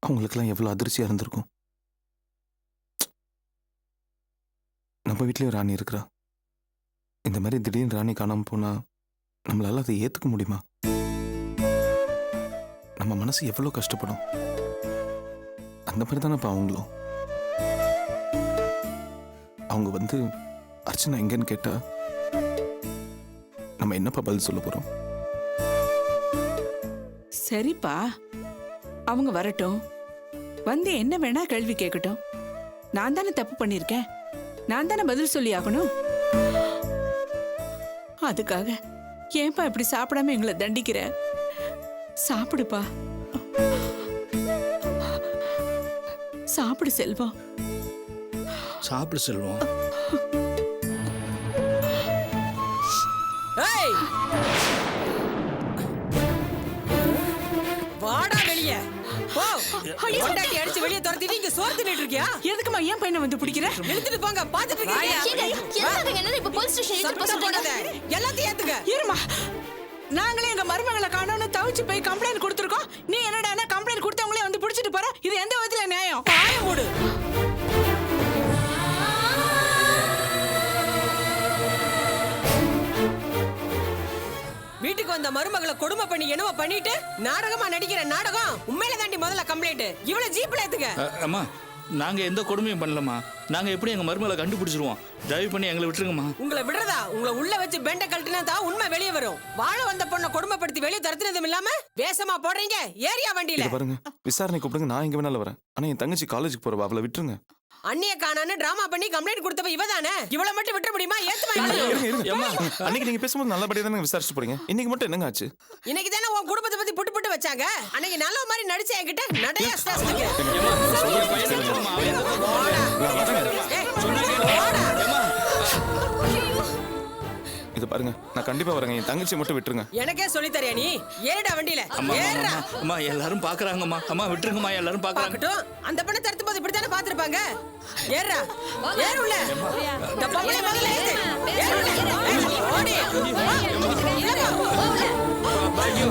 அவங்களுக்கெல்லாம் எவ்வளோ அதிர்ச்சியாக இருந்திருக்கும். நம்ம வீட்லேயும் ராணி இருக்கிறா. இந்த மாதிரி திடீர்னு ராணி காணாமல் போனால் நம்மளால அதை ஏற்றுக்க முடியுமா? நம்ம மனசு எவ்வளோ கஷ்டப்படும். அந்த மாதிரி தானே இப்போ அவங்களும். அவங்க வந்து அர்ச்சனா எங்கன்னு கேட்டா நம்ம என்னப்பா பதில் சொல்ல போறோம்? சரிப்பா, அவங்க வரட்டும். வந்து என்ன வேணா கேள்வி கேட்கட்டும். நான் தானே தப்பு பண்ணிருக்கேன். நான் தானே பதில் சொல்லி ஆகணும். அதுக்காக ஏன்பா இப்படி சாப்பிடாம எங்களை தண்டிக்கிற? சாப்பிடுப்பா, சாப்பிடு செல்வம். சாப்பிடு செல்வம். வாடா வெளிய. போ. கொண்டாட்டி அடிச்சு வெளிய துரத்திட்டு இங்க சோறு தின்னுட்டு இருக்கியா? எதுக்குமா ஏன் பையனை வந்து பிடிக்கிற? இழுத்துட்டு போங்க. பாத்துட்டு இருக்கீங்க. என்ன இப்ப போலீஸ் ஸ்டேஷன் ஏத்து போக சொல்றீங்க? எல்லாத்தையும் ஏத்துங்க. இருமா, நாங்களே எங்க மருமகளை காணோம்னு தவிச்சு போய் கம்ப்ளைண்ட் கொடுத்துருக்கோம். நீ என்னடா கம்ப்ளைண்ட் கொடுத்தவங்களே வந்து பிடிச்சிட்டு போற? இது எந்த விதத்துல நியாயம்? வாய மூடு. வீட்டுக்கு வந்த மருமகளை கொடுமை பண்ணி என்னவோ பண்ணிட்டு நாடகமா நடிக்கிற நாடகம். உண்மையில தாண்டி முதல்ல கம்ப்ளைண்ட். இவ்வளவு ஜீப்ல ஏத்துங்க. அம்மா, நாங்க எந்த கொடுமையும் பண்ணலமா. நாங்க எப்படி எங்க மருமகளை கண்டுபிடிச்சிருவோம். தயவு பண்ணி எங்களை விட்டுருங்கம்மா. உங்களை விடுறதா? உங்களை உள்ள வச்சு பெண்ட கழட்டினா தான் உண்மை வெளியே வரும். வாழ வந்த பொண்ணை கொடுமைப்படுத்தி வெளியே துரத்துனதும் இல்லாம வேஷமா போடுறீங்க ஏரியா வண்டியில. பாருங்க, விசாரணை கூப்பிடுங்க, நான் எங்க வேணாலும் வரேன். ஆனா என் தங்கச்சி காலேஜுக்கு போறவா, அவளை விட்டுருங்க. அண்ணிய காணான்னு டிராமா பண்ணி கம்ப்ளைண்ட் கொடுத்தவ இவதானே. இவளை மட்டும் விட்டுற முடியுமா? அன்னைக்கு நீங்க பேசும்போது நல்லபடியா தானே விசாரிச்சு போறீங்க. இன்னைக்கு மட்டும் என்னங்க ஆச்சு? இன்னைக்கு தானே உன் குடும்பத்தை பத்தி புட்டு புட்டு வச்சாங்க. அன்னைக்கு நல்ல மாதிரி நடிச்ச என்கிட்ட நடைய ஸ்டாஸ்க்கு. இது பாருங்க, நான் கண்டிப்பா வரேங்க. என் தங்கச்சி மட்டும் விட்டுருங்க. எனக்கே சொல்லி தரியா நீ? ஏறடா வண்டியில. ஏறடா. அம்மா, எல்லாரும் பாக்குறாங்கம்மா. அம்மா விட்டுருங்கம்மா, எல்லாரும் பாக்குறாங்க. அந்த பொண்ணை தடுத்து போது இப்படி தானே பாத்துருப்பாங்க. ஏறடா, ஏறு உள்ள. இந்த பொம்பளை முதல்ல ஏறு. ஏறு உள்ள. ஓடி. ஐயோ.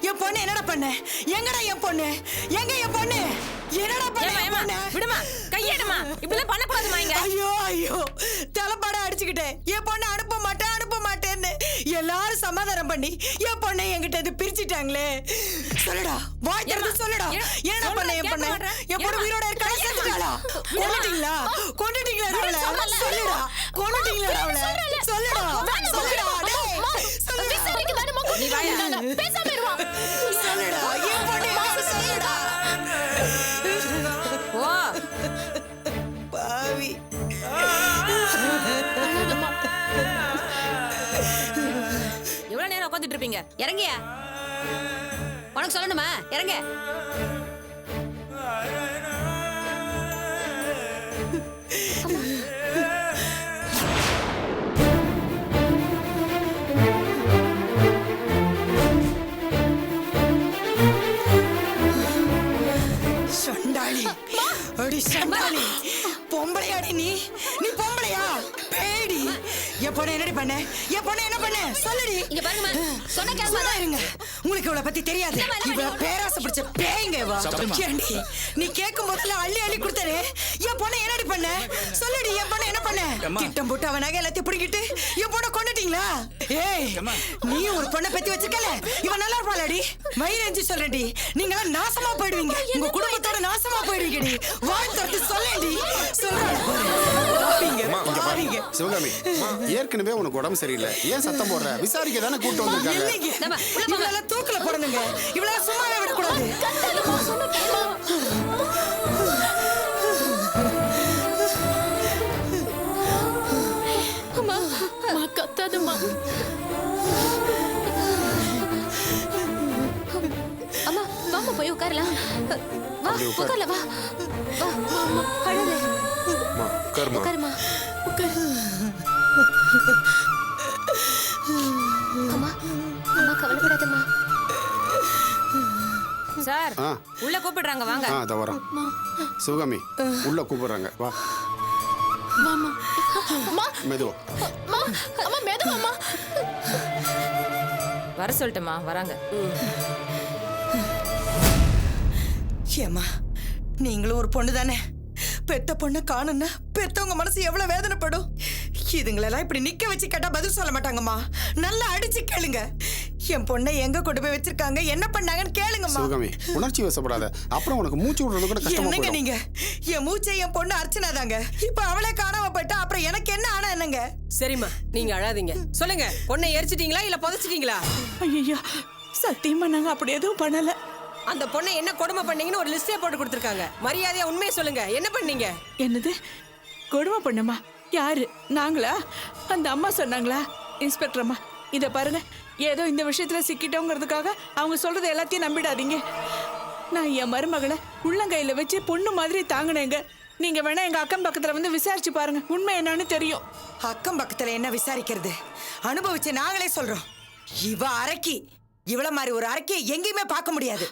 என் பொண்ணு என்னடா பண்ண? எங்கடா என் பொண்ணு? எங்க என் பொண்ணு? என்னடா பண்ண? விடுமா, கையேடுமா. இப்படிலாம் பண்ண கூடாதுமா இங்க. ஐயோ ஐயோ, தலைப்பாட அடிச்சுக்கிட்டேன். என் பொண்ணு அனுப்ப மாட்டேன்னு எல்லாரும் சமாதானம் பண்ணி என் பொண்ணை என்கிட்ட இருந்து பிரிச்சுட்டாங்களே. சொல்லுடா, வாய் திறந்து சொல்லுடா. என்னடா பண்ண என் பொண்ணு? என் பொண்ணு உயிரோட இருக்கா? செத்துட்டாளா? கொன்னுட்டீங்களா? அவளை சொல்லுடா. கொன்னுட்டீங்களா அவளை? சொல்லுடா. நீ வாயா, பேசாம இருவா. சொல்லுடா, என் பொண்ணு சொல்லுடா. ஓ பாவி. எவ்வளவு நேரம் உட்காந்துட்டு இருப்பீங்க? இறங்கியா. உனக்கு சொல்லணுமா? இறங்க. சண்டாளி அடி சண்டாளி பொம்பளையாடி நீ பொம்பளையா பேடி என் பொண்ணு என்னடி பண்ண என் பொண்ணு என்ன பண்ண சொல்லுடி இங்க பாருங்க சொன்ன கேளுங்க சும்மா இருங்க உங்களுக்கு இவளை பத்தி தெரியாது இவள பேராசை பிடிச்ச பேய்ங்க இவ ஏண்டி நீ கேட்கும் போதெல்லாம் அள்ளி அள்ளி கொடுத்தாரு என் பொண்ணு என்னடி பண்ண சொல்லுடி என் பொண்ணு என்ன பண்ண திட்டம் போட்டு அவன் நகை எல்லாத்தையும் பிடிக்கிட்டு என் பொண்ணை கொண்டுட்டீங்களா ஏய் நீ ஒரு பொண்ணை பத்தி வச்சிருக்கல இவன் நல்லா இருப்பாளடி மயிரஞ்சி சொல்றடி நீங்களாம் நாசமா போயிடுவீங்க உங்க குடும்பத்தோட நாசமா போயிடுவீங்கடி வாய் திறந்து சொல்லேடி சொல்றீங்க சிவகாமி ஏற்கனவே உனக்கு உடம்பு சரியில்லை ஏன் சத்தம் போடுற விசாரிக்க தானே கூட்டு வந்திருக்காங்க இவளால தூக்கல போடணுங்க இவளால சும்மாவே விடக்கூடாது அம்மா அம்மா கத்தாதம்மா அம்மா வாமா போய் உட்காரலாம் வா உட்காரல வா வா அம்மா அழாதே உட்காருமா அம்மா அம்மா கவலைப்படாதம்மா சார் உள்ள கூப்பிடுறாங்க வாங்க அத வரோம் சிவகாமி உள்ள கூப்பிடுறாங்க வா மாமா அம்மா மெதுவா அம்மா மெதுவா அம்மா வர சொல்லட்டுமா வராங்க ஏம்மா நீங்களும் ஒரு பொண்ணு தானே பெத்த பொண்ணு காணும்னா பெத்தவங்க மனசு எவ்வளவு வேதனைப்படும் இதுங்களெல்லாம் இப்படி நிக்க வச்சு கேட்டா பதில் சொல்ல மாட்டாங்கம்மா நல்லா அடிச்சு கேளுங்க என் பொண்ணை எங்க கொண்டு போய் வச்சிருக்காங்க என்ன பண்ணாங்கன்னு கேளுங்கம்மா சிவகாமி உணர்ச்சி வசப்படாத அப்புறம் உனக்கு மூச்சு விடுறது கூட கஷ்டமா என்னங்க போயிடும் நீங்க என் மூச்சை என் பொண்ணு அர்ச்சனா தாங்க இப்ப அவளே காணாம போயிட்டா அப்புறம் எனக்கு என்ன ஆனா என்னங்க சரிம்மா நீங்க அழாதீங்க சொல்லுங்க பொண்ணை எரிச்சிட்டீங்களா இல்ல புதைச்சிட்டீங்களா ஐயோ சத்தியமா நாங்க அப்படி எதுவும் பண்ணல அந்த பொண்ணை என்ன கொடுமை பண்ணீங்கன்னு ஒரு லிஸ்டே போட்டு கொடுத்துருக்காங்க மரியாதையா உண்மையை சொல்லுங்க என்ன பண்ணீங்க என்னது கொடுமை பண்ணமா யாரு நாங்களா அந்த அம்மா சொன்னாங்களா இன்ஸ்பெக்டர் அம்மா இத பாருங்க ஏதோ இந்த விஷயத்துல சிக்கிட்டோங்கிறதுக்காக அவங்க சொல்றது எல்லாத்தையும் நம்பிடாதீங்க நான் என் மருமகளை உள்ளங்கையில வச்சு பொண்ணு மாதிரி தாங்கினேங்க நீங்க வேணா எங்க அக்கம் பக்கத்துல வந்து விசாரிச்சு பாருங்க உண்மை என்னன்னு தெரியும் அக்கம் பக்கத்துல என்ன விசாரிக்கிறது அனுபவிச்சு நாங்களே சொல்றோம் இவ அரக்கி இவள மாதிரி ஒரு அரக்கியை எங்கேயுமே பார்க்க முடியாது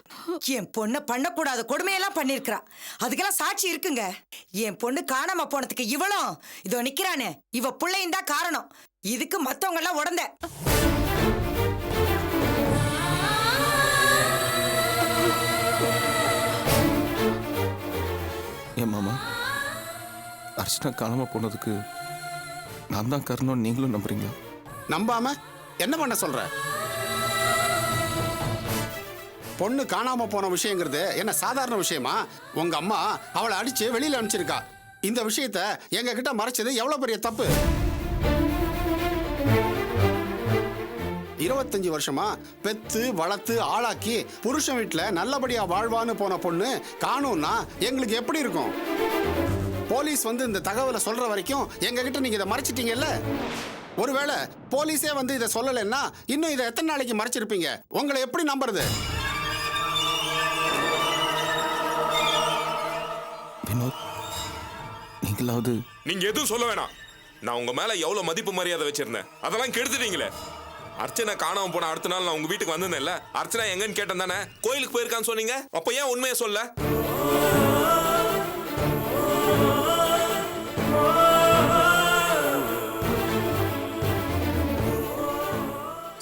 என் பொண்ணை பண்ணக்கூடாத கொடுமையெல்லாம் பண்ணிருக்கா அதுக்கெல்லாம் சாட்சி இருக்குங்க என் பொண்ணு காணாம போனதுக்கு இவளும் இதோ நிக்கிறானே இவ பிள்ளையும் தான் காரணம் இதுக்கு மத்தவங்க எல்லாம் உடந்த என் மாமா அர்ச்சனா காணாம போனதுக்கு நான் தான் காரணம் நீங்களும் நம்புறீங்களா நம்பாம என்ன பண்ண சொல்ற பொண்ணு காணாம போன விஷயங்கிறது என்ன சாதாரண விஷயமா உங்க அம்மா அவளை அடிச்சு வெளியில அனுப்பிச்சிருக்கா இந்த விஷயத்த எங்க கிட்ட மறைச்சது எவ்வளவு பெரிய தப்பு 25 வருஷமா பெத்து வளர்த்து ஆளாக்கி புருஷன் வீட்டுல நல்லபடியா வாழ்வான்னு போன பொண்ணு காணும்னா எங்களுக்கு எப்படி இருக்கும் போலீஸ் வந்து இந்த தகவலை சொல்ற வரைக்கும் எங்க கிட்ட நீங்க இதை மறைச்சிட்டீங்கல்ல ஒருவேளை போலீஸே வந்து இதை சொல்லலைன்னா இன்னும் இதை எத்தனை நாளைக்கு மறைச்சிருப்பீங்க உங்களை எப்படி நம்புறது வினோத் நீங்களாவது நீங்க எதுவும் சொல்ல வேணாம் நான் உங்க மேல எவ்வளவு மதிப்பு மரியாதை வச்சிருந்தேன் அதெல்லாம் கெடுத்துட்டீங்களே அர்ச்சனை காணாம போன அடுத்த நாள் நான் உங்க வீட்டுக்கு வந்திருந்தேன்ல அர்ச்சனா எங்கன்னு கேட்டேன் தானே கோயிலுக்கு போயிருக்கான்னு சொன்னீங்க அப்ப ஏன் உண்மையை சொல்ல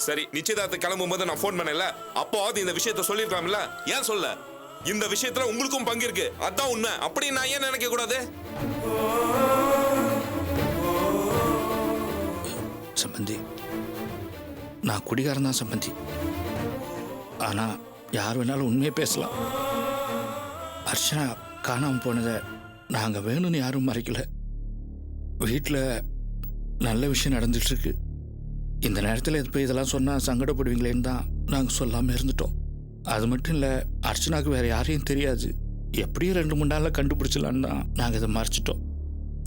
சரி நிச்சயதார்த்த கிளம்பும் போது நான் போன் பண்ணல அப்போது இந்த விஷயத்த சொல்லிருக்கலாம்ல ஏன் சொல்ல இந்த விஷயத்துல உங்களுக்கும் பங்கு இருக்கு அதான் உண்மை அப்படி நான் ஏன் நினைக்க கூடாது சம்பந்தி நான் குடிகாரன் தான் சம்பந்தி ஆனா யார் வேணாலும் உண்மையை பேசலாம் அர்ச்சனா காணாம போனதை நாங்க வேணும்னு யாரும் மறைக்கல வீட்டில் நல்ல விஷயம் நடந்துட்டு இருக்கு இந்த நேரத்தில் இப்போ இதெல்லாம் சொன்னால் சங்கடப்படுவீங்களேன்னு தான் நாங்கள் சொல்லாமல் இருந்துட்டோம் அது மட்டும் இல்லை அர்ச்சனாவுக்கு வேற யாரையும் தெரியாது எப்படியும் 2-3 நாளில் கண்டுபிடிச்சலான்னு தான் நாங்கள் இதை மறைச்சிட்டோம்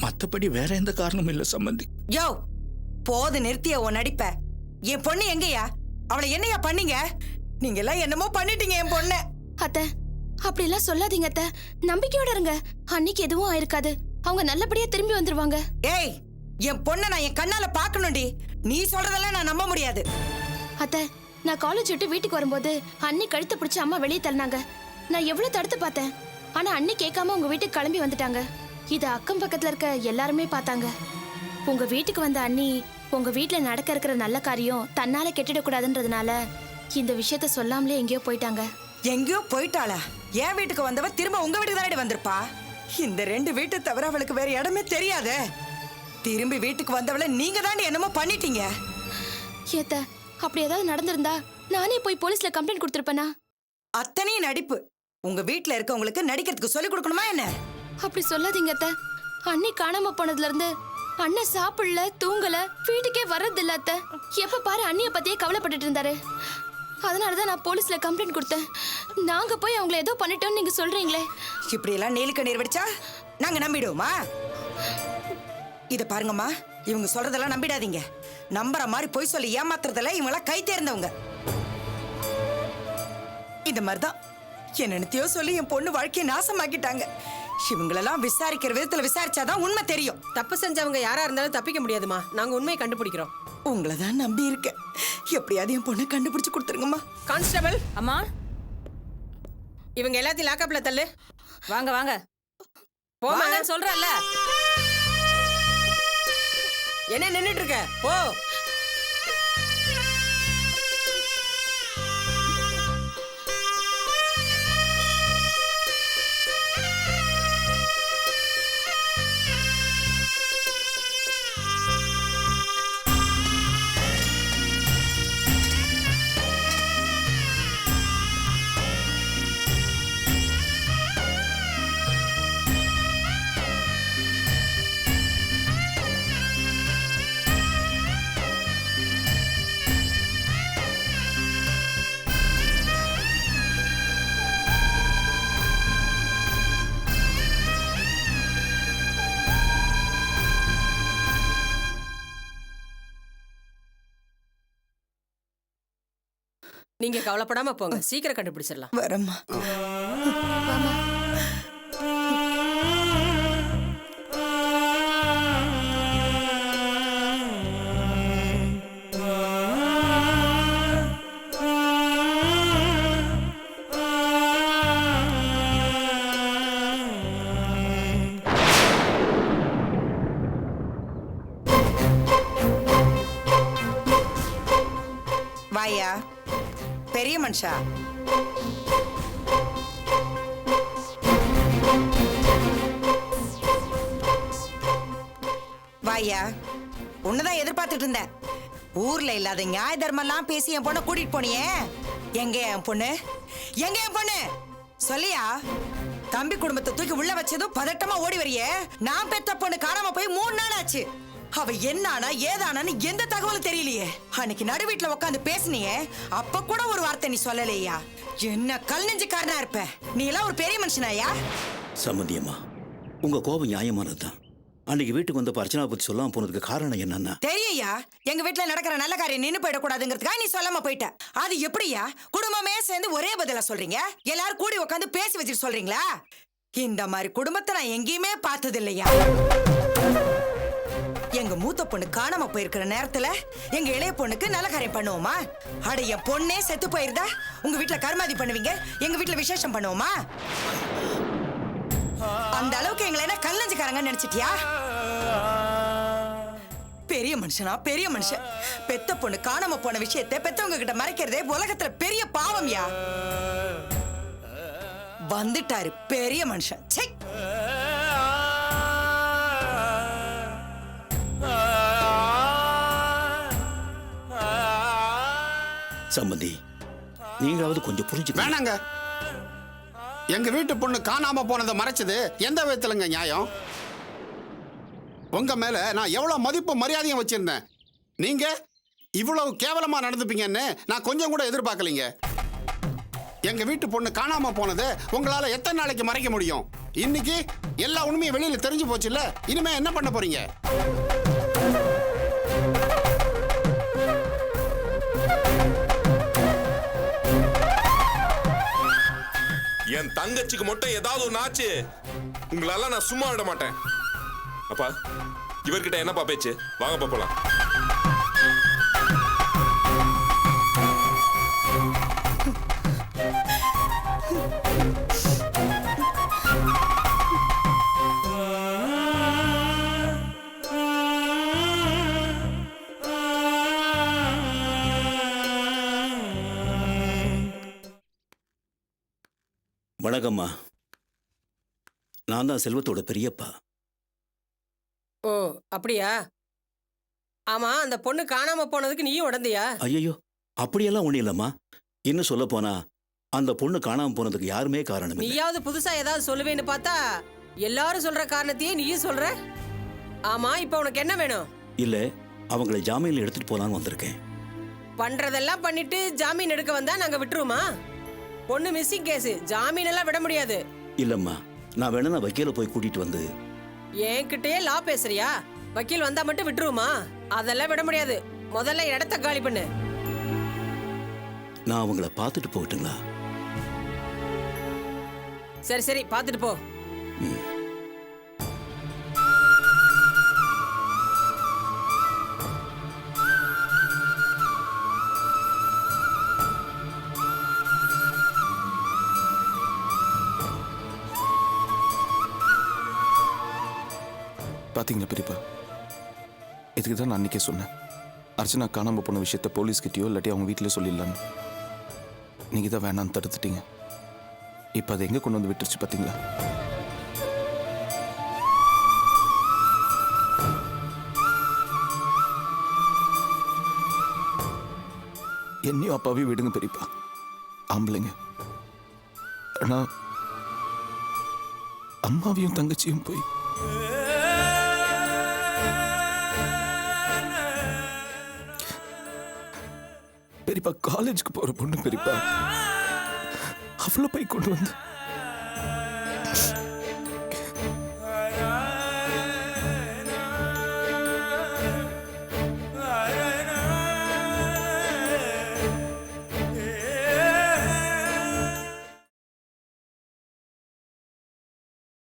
மற்றபடி வேற எந்த காரணமும் இல்லை சம்பந்தி யோ போது நிறுத்திய உன் நடிப்ப என் பொண்ணு எங்கயா அவளை என்னையா பண்ணீங்க நீங்க எல்லாம் என்னமோ பண்ணிட்டீங்க என் பொண்ணு அத்தை அப்படி எல்லாம் சொல்லாதீங்க அத்தை நம்பிக்கையோட இருங்க அன்னைக்கு எதுவும் ஆயிருக்காது அவங்க நல்லபடியா திரும்பி வந்துருவாங்க ஏய் என் பொண்ணை நான் என் கண்ணால பாக்கணும்டி நீ சொல்றதெல்லாம் நான் நம்ப முடியாது அத்தை நான் காலேஜ் விட்டு வீட்டுக்கு வரும்போது அன்னி கழுத்தை பிடிச்சு அம்மா வெளியே தள்ளினாங்க நான் எவ்வளவு தடுத்து பார்த்தேன் ஆனா அண்ணி கேட்காம உங்க வீட்டுக்கு கிளம்பி வந்துட்டாங்க. இத அக்கம் பக்கத்துல இருக்க எல்லாருமே பார்த்தாங்க. உங்க வீட்டுக்கு வந்த அண்ணி உங்க வீட்டுல நடக்க இருக்கிற நல்ல காரியம் தன்னால கெட்டிடக்கூடாதுன்றதுனால இந்த விஷயத்த சொல்லாமலே எங்கேயோ போயிட்டாங்க. எங்கேயோ போயிட்டாளா? என் வீட்டுக்கு வந்தவ திரும்ப உங்க வீட்டுக்கு தானே வந்திருப்பா. இந்த 2 வீட்டை தவிர அவளுக்கு வேற இடமே தெரியாதே. திரும்பி வீட்டுக்கு வந்தவள நீங்க தாண்டி என்னமோ பண்ணிட்டீங்க. ஏத்த அப்படி ஏதாவது நடந்திருந்தா நானே போய் போலீஸ்ல கம்ப்ளைண்ட் கொடுத்திருப்பேனா? அத்தனையும் நடிப்பு. உங்க வீட்டுல இருக்கவங்களுக்கு நடிக்கிறதுக்கு சொல்லி கொடுக்கணுமா என்ன? அப்படி சொல்லாதீங்க அத்தை. அண்ணி காணாம போனதுல இருந்து அண்ணன் சாப்பிடல, தூங்கல, வீட்டுக்கே வர்றதில்ல அத்தை. எப்ப பாரு அண்ணிய பத்தியே கவலைப்பட்டுட்டு இருந்தாரு. அதனாலதான் நான் போலீஸ்ல கம்ப்ளைண்ட் கொடுத்தேன். நாங்க போய் அவங்கள ஏதோ பண்ணிட்டோம்னு நீங்க சொல்றீங்களே. இப்படி எல்லாம் நீலுக்கு நீர் வெடிச்சா நாங்க நம்பிடுவோமா? இத பாருங்கம்மா, இவங்க சொல்றதெல்லாம் நம்பிடாதீங்க. நம்புற மாதிரி போய் சொல்லி ஏமாத்துறதுல இவங்களாம் கை தேர்ந்தவங்க. இந்த மாதிரிதான் என்னென்னத்தையோ சொல்லி என் பொண்ணு வாழ்க்கையை நாசமாக்கிட்டாங்க. இவங்களெல்லாம் விசாரிக்கிற விதத்துல விசாரிச்சாதான் உண்மை தெரியும். தப்பு செஞ்சவங்க யாரா இருந்தாலும் தப்பிக்க முடியாதுமா. நாங்க உண்மையை கண்டுபிடிக்கிறோம். உங்களை தான் நம்பி இருக்கேன். எப்படியாவது என் பொண்ணை கண்டுபிடிச்சு கொடுத்துருங்கம்மா. கான்ஸ்டபிள், அம்மா இவங்க எல்லாத்தையும் லாக்கப்ல தள்ளு. வாங்க வாங்க. போமாங்கன்னு சொல்றல்ல. என்ன நின்னுட்டு இருக்க? போ. நீங்க கவலைப்படாம போங்க. சீக்கிரம் கண்டுபிடிச்சிடலாம். வரம்மா. வாயா பெரிய மனுஷா. வாயா, உன்னதான் எதிர்பார்த்துட்டு இருந்தேன். ஊர்ல இல்லாத நியாய தர்மம்லாம் பேசி என் பொண்ணை கூட்டிட்டு போனியே. எங்க என் பொண்ணு? எங்க என் பொண்ணு? சொல்லியா? தம்பி குடும்பத்தை தூக்கி உள்ள வச்சதும் பதட்டமா ஓடி வரியே. நான் பெத்த பொண்ணு காணாம போய் 3 நாள் ஆச்சு. அவ என்னானா ஏதானான்னு எந்த தகவலும் தெரியலையே. அன்னைக்கு நடு வீட்டுல உட்காந்து பேசினியே, அப்ப கூட ஒரு வார்த்தை நீ சொல்லலையா? என்ன கல் நெஞ்சுக்காரனா இருப்ப நீ. எல்லாம் ஒரு பெரிய மனுஷனாயா? சம்மந்தியம்மா, உங்க கோபம் நியாயமானதுதான். அன்னைக்கு வீட்டுக்கு வந்த அர்ச்சனா பத்தி சொல்லாம போனதுக்கு காரணம் என்னன்னா, தெரியா எங்க வீட்டுல நடக்கிற நல்ல காரியம் நின்னு போயிடக்கூடாதுங்கிறதுக்காக நீ சொல்லாம போயிட்ட. அது எப்படியா? குடும்பமே சேர்ந்து ஒரே பதிலா சொல்றீங்க? எல்லாரும் கூடி உட்காந்து பேசி வச்சுட்டு சொல்றீங்களா? இந்த மாதிரி குடும்பத்தை நான் எங்கேயுமே பார்த்தது இல்லையா? எங்க மூத்த பொண்ணு காணாம போயிருக்கிற நேரத்துல எங்க இளைய பொண்ணுக்கு நல்ல காரியம் பண்ணுவோமா? அட என் பொண்ணே செத்து போயிருந்தா உங்க வீட்டுல கருமாதி பண்ணுவீங்க, எங்க வீட்டுல விசேஷம் பண்ணுவோமா? அந்த அளவுக்கு எங்களை என்ன கல்லஞ்சுக்காரங்க நினைச்சிட்டியா? பெரிய மனுஷனா பெரிய மனுஷன். பெத்த பொண்ணு காணாம போன விஷயத்தை பெத்தவங்க கிட்ட மறைக்கிறதே உலகத்துல பெரிய பாவம்யா. வந்துட்டாரு பெரிய மனுஷன். சே. சம்மந்தி, நீங்களாவது கொஞ்சம் புரிஞ்சு. வேணாங்க. எங்க வீட்டு பொண்ணு காணாம போனதை மறைச்சது எந்த விதத்துலங்க நியாயம்? உங்க மேல நான் எவ்வளவு மதிப்பு மரியாதையும் வச்சிருந்தேன். நீங்க இவ்வளவு கேவலமா நடந்துப்பீங்கன்னு நான் கொஞ்சம் கூட எதிர்பார்க்கலீங்க. எங்க வீட்டு பொண்ணு காணாம போனதை உங்களால எத்தனை நாளைக்கு மறைக்க முடியும்? இன்னைக்கு எல்லா உண்மையும் வெளியில தெரிஞ்சு போச்சு இல்ல. இனிமே என்ன பண்ண போறீங்க? என் தங்கச்சிக்கு மட்டும் ஏதாவது ஒன்று ஆச்சு, உங்களால நான் சும்மா விட மாட்டேன். அப்பா, இவர்கிட்ட என்னப்பா பேச்சு? வாங்கப்பா போலாம். வணக்கம்மா. நான் தான் செல்வத்தோட பெரியப்பா. ஓ அப்படியா? ஆமா, அந்த பொண்ணு காணாம போனதுக்கு நீயும் உடந்தையா? ஐயோ, அப்படியெல்லாம் ஒன்றும் இல்லைம்மா. இன்னும் சொல்ல போனா அந்த பொண்ணு காணாம போனதுக்கு யாருமே காரணம் இல்லை. நீயாவது புதுசா ஏதாவது சொல்லுவேன்னு பார்த்தா எல்லாரும் சொல்ற காரணத்தையே நீயும் சொல்ற. ஆமா, இப்ப உனக்கு என்ன வேணும்? இல்ல, அவங்களை ஜாமீன்ல எடுத்துட்டு போலான்னு வந்திருக்கேன். பண்றதெல்லாம் பண்ணிட்டு ஜாமீன் எடுக்க வந்தா நாங்க விட்டுருவோமா? பொண்ணு மிஸ்ஸிங் கேஸ், ஜாமீன் எல்லாம் விட முடியாது. இல்லம்மா, நான் வேணா வக்கீல போய் கூட்டிட்டு வந்து. என்கிட்டயே லா பேசுறியா? வக்கீல் வந்தா மட்டும் விட்டுருவோமா? அதெல்லாம் விட முடியாது. முதல்ல இடத்த காலி பண்ணு. நான் அவங்கள பார்த்துட்டு போகட்டுங்களா? சரி சரி, பார்த்துட்டு போ. பாத்தீங்களா பெரியப்பா, இதுக்கு தான் நான் அன்னைக்கே சொன்னேன், அர்ச்சனா காணாம போன விஷயத்த போலீஸ்கிட்டயோ இல்லாட்டி அவங்க வீட்டிலே சொல்லிடலான்னு. நீங்க தான் வேணான்னு தடுத்துட்டீங்க. இப்போ அதை எங்கே கொண்டு வந்து விட்டுருச்சு பார்த்தீங்களா? என்னையும் அப்பாவையும் விடுங்க பெரியப்பா, ஆம்பளைங்க. ஆனால் அம்மாவையும் தங்கச்சியும் போய் பெரியப்பா காலேஜுக்கு போகிற பொண்ணு பெரியப்பா, அவ்வளோ போய் கொண்டு வந்து